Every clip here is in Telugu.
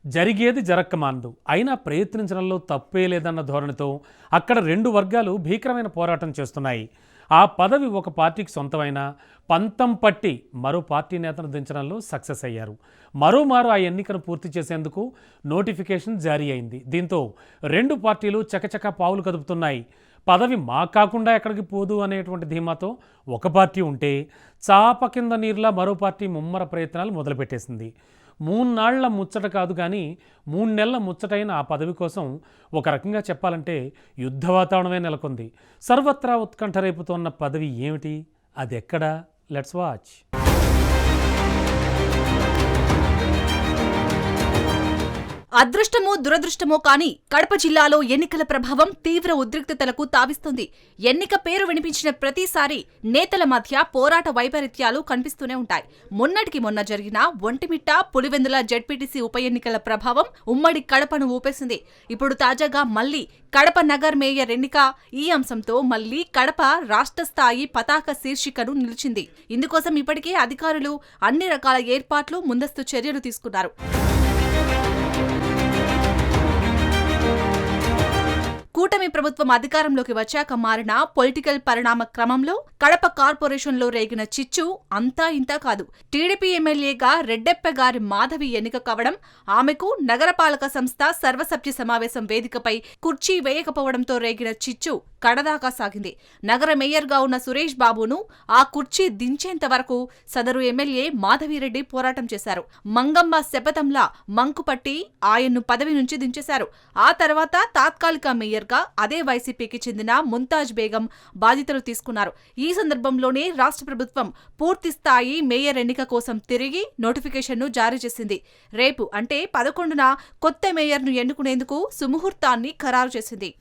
జరిగేది జరక్కమానదు. అయినా ప్రయత్నించడంలో తప్పే లేదన్న ధోరణితో అక్కడ రెండు వర్గాలు భీకరమైన పోరాటం చేస్తున్నాయి. ఆ పదవి ఒక పార్టీకి సొంతమైన పంతం పట్టి మరో పార్టీ నేతను దించడంలో సక్సెస్ అయ్యారు. మరోమారు ఆ ఎన్నికను పూర్తి చేసేందుకు నోటిఫికేషన్ జారీ అయింది. దీంతో రెండు పార్టీలు చకచక పావులు కదుపుతున్నాయి. పదవి మా కాకుండా ఎక్కడికి పోదు అనేటువంటి ధీమాతో ఒక పార్టీ ఉంటే, చాప కింద నీరులా మరో పార్టీ ముమ్మర ప్రయత్నాలు మొదలుపెట్టేసింది. 3 నాళ్ల ముచ్చట కాదు కానీ 3 నెలల ముచ్చటైన ఆ పదవి కోసం ఒక రకంగా చెప్పాలంటే యుద్ధ వాతావరణమే నెలకొంది. సర్వత్రా ఉత్కంఠ రేపుతోన్న పదవి ఏమిటి, అది ఎక్కడా? Let's watch. అదృష్టమో దురదృష్టమో కానీ కడప జిల్లాలో ఎన్నికల ప్రభావం తీవ్ర ఉద్రిక్తతలకు తావిస్తుంది. ఎన్నిక పేరు వినిపించిన ప్రతిసారి నేతల మధ్య పోరాట వైపరీత్యాలు కనిపిస్తూనే ఉంటాయి. మొన్నటికి మొన్న జరిగిన ఒంటిమిట్ట, పులివెందుల జెడ్పీటీసీ ఉప ఎన్నికల ప్రభావం ఉమ్మడి కడపను ఊపేసింది. ఇప్పుడు తాజాగా మళ్లీ కడప నగర్ మేయర్ ఎన్నిక. ఈ అంశంతో మళ్లీ కడప రాష్ట్ర స్థాయి పతాక శీర్షికను నిలిచింది. ఇందుకోసం ఇప్పటికే అధికారులు అన్ని రకాల ఏర్పాట్లు, ముందస్తు చర్యలు తీసుకున్నారు. కూటమి ప్రభుత్వం అధికారంలోకి వచ్చాక మారిన పొలిటికల్ పరిణామ క్రమంలో కడప కార్పొరేషన్లో రేగిన చిచ్చు అంతా ఇంతా కాదు. టీడీపీ ఎమ్మెల్యేగా రెడ్డెప్ప గారి మాధవి ఎన్నిక కావడం, ఆమెకు నగరపాలక సంస్థ సర్వసభ్య సమావేశం వేదికపై కుర్చీ వేయకపోవడంతో రేగిన చిచ్చు కడదాకా సాగింది. నగర మేయర్గా ఉన్న సురేష్ బాబును ఆ కుర్చీ దించేంత వరకు సదరు ఎమ్మెల్యే మాధవిరెడ్డి పోరాటం చేశారు. మంగమ్మ శపథంలా మంకుపట్టి ఆయన్ను పదవి నుంచి దించేశారు. ఆ తర్వాత తాత్కాలిక మేయర్గా అదే వైసీపీకి చెందిన ముంతాజ్ బేగం బాధ్యతలు తీసుకున్నారు. ఈ సందర్భంలోనే రాష్ట్ర ప్రభుత్వం పూర్తిస్థాయి మేయర్ ఎన్నిక కోసం తిరిగి నోటిఫికేషన్ను జారీ చేసింది. రేపు అంటే 11న కొత్త మేయర్ను ఎన్నుకునేందుకు సుముహూర్తాన్ని ఖరారు చేసింది.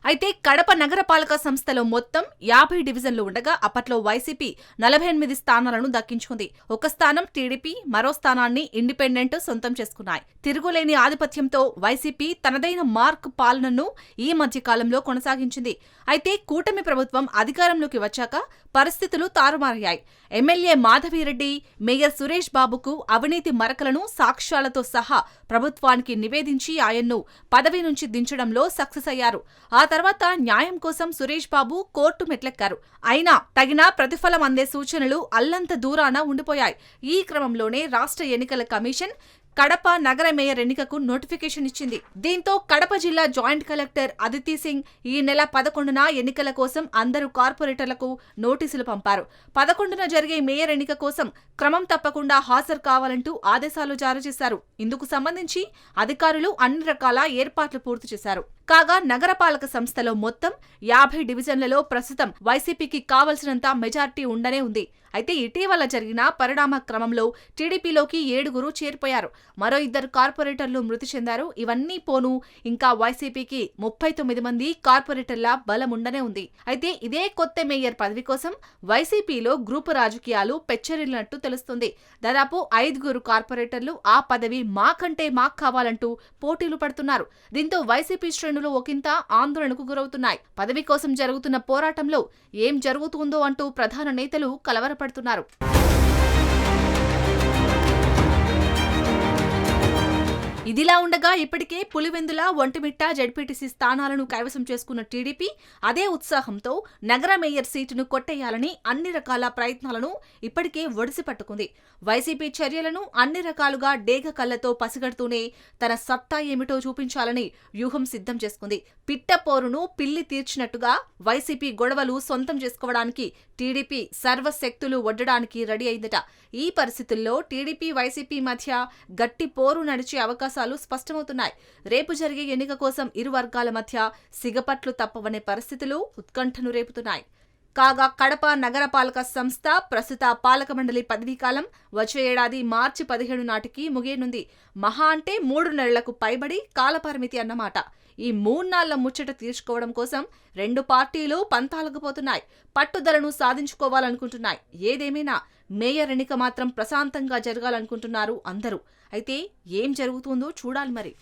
అయితే కడప నగరపాలక సంస్థలో మొత్తం 50 డివిజన్లు ఉండగా అప్పట్లో వైసీపీ 48 స్థానాలను దక్కించుకుంది. ఒక స్థానం టీడీపీ, మరో స్థానాన్ని ఇండిపెండెంట్ సొంతం చేసుకున్నాయి. తిరుగులేని ఆధిపత్యంతో వైసీపీ తనదైన మార్క్ పాలనను ఈ మధ్య కాలంలో కొనసాగించింది. అయితే కూటమి ప్రభుత్వం అధికారంలోకి వచ్చాక పరిస్థితులు తారుమారయ్యాయి. ఎమ్మెల్యే మాధవిరెడ్డి, మేయర్ సురేష్ బాబుకు అవినీతి మరకలను సాక్ష్యాలతో సహా ప్రభుత్వానికి నివేదించి ఆయన్ను పదవి నుంచి దించడంలో సక్సెస్ అయ్యారు. ఆ తర్వాత న్యాయం కోసం సురేష్ బాబు కోర్టు మెట్లెక్కారు. అయినా తగిన ప్రతిఫలం అందే సూచనలు అల్లంత దూరాన ఉండిపోయాయి. ఈ క్రమంలోనే రాష్ట్ర ఎన్నికల కమిషన్ కడప నగర మేయర్ ఎన్నికకు నోటిఫికేషన్ ఇచ్చింది. దీంతో కడప జిల్లా జాయింట్ కలెక్టర్ అదితి సింగ్ ఈ నెల 11న ఎన్నికల కోసం అందరు కార్పొరేటర్లకు నోటీసులు పంపారు. 11న జరిగే మేయర్ ఎన్నిక కోసం క్రమం తప్పకుండా హాజరు కావాలంటూ ఆదేశాలు జారీ చేశారు. ఇందుకు సంబంధించి అధికారులు అన్ని రకాల ఏర్పాట్లు పూర్తి చేశారు. కాగా నగరపాలక సంస్థలో మొత్తం 50 డివిజన్లలో ప్రస్తుతం వైసీపీకి కావలసినంత మెజార్టీ ఉండనే ఉంది. అయితే ఇటీవల జరిగిన పరిణామ క్రమంలో టీడీపీలోకి 7గురు చేరిపోయారు. మరో 2 కార్పొరేటర్లు మృతి చెందారు. ఇవన్నీ పోను ఇంకా వైసీపీకి 39 మంది కార్పొరేటర్ల బలం ఉండనే ఉంది. అయితే ఇదే కొత్త మేయర్ పదవి కోసం వైసీపీలో గ్రూపు రాజకీయాలు పెచ్చరిల్లినట్టు తెలుస్తుంది. దాదాపు 5గురు కార్పొరేటర్లు ఆ పదవి మాకంటే మాకు కావాలంటూ పోటీలు పడుతున్నారు. దీంతో వైసీపీ శ్రేణులు ఒకంత ఆందోళనకు గురవుతున్నాయి. పదవి కోసం జరుగుతున్న పోరాటంలో ఏం జరుగుతుందో అంటూ ప్రధాన నేతలు కలవరపడుతున్నారు. ఇదిలా ఉండగా ఇప్పటికే పులివెందుల, ఒంటిమిట్ట జెడ్పీటీసీ స్థానాలను కైవసం చేసుకున్న టీడీపీ అదే ఉత్సాహంతో నగర మేయర్ సీటును కొట్టేయాలని అన్ని రకాల ప్రయత్నాలను ఇప్పటికే ఒడిసి పట్టుకుంది. వైసీపీ చర్యలను అన్ని రకాలుగా డేగ కళ్లతో పసిగడుతూనే తన సత్తా ఏమిటో చూపించాలని వ్యూహం సిద్ధం చేసుకుంది. పిట్ట పోరును పిల్లి తీర్చినట్టుగా వైసీపీ గొడవలు సొంతం చేసుకోవడానికి టీడీపీ సర్వశక్తులు ఒడ్డడానికి రెడీ అయిందట. ఈ పరిస్థితుల్లో టీడీపీ, వైసీపీ మధ్య గట్టి పోరు నడిచే అవకాశాలు స్పష్టమవుతున్నాయి. రేపు జరిగే ఎన్నిక కోసం ఇరు వర్గాల మధ్య సిగపట్లు తప్పవనే పరిస్థితులు ఉత్కంఠను రేపుతున్నాయి. కాగా కడప నగరపాలక సంస్థ ప్రస్తుత పాలక మండలి పదవీకాలం వచ్చే ఏడాది మార్చి 17 నాటికి ముగియనుంది. మహా అంటే 3 నెలలకు పైబడి కాలపరిమితి అన్నమాట. ఈ 3 నాళ్ల ముచ్చట తీర్చుకోవడం కోసం రెండు పార్టీలు పంతాలకు పోతున్నాయి. పట్టుదలను సాధించుకోవాలనుకుంటున్నాయి. ఏదేమైనా మేయర్ ఎన్నిక మాత్రం ప్రశాంతంగా జరగాలనుకుంటున్నారు అందరూ. అయితే ఏం జరుగుతుందో చూడాలి మరి.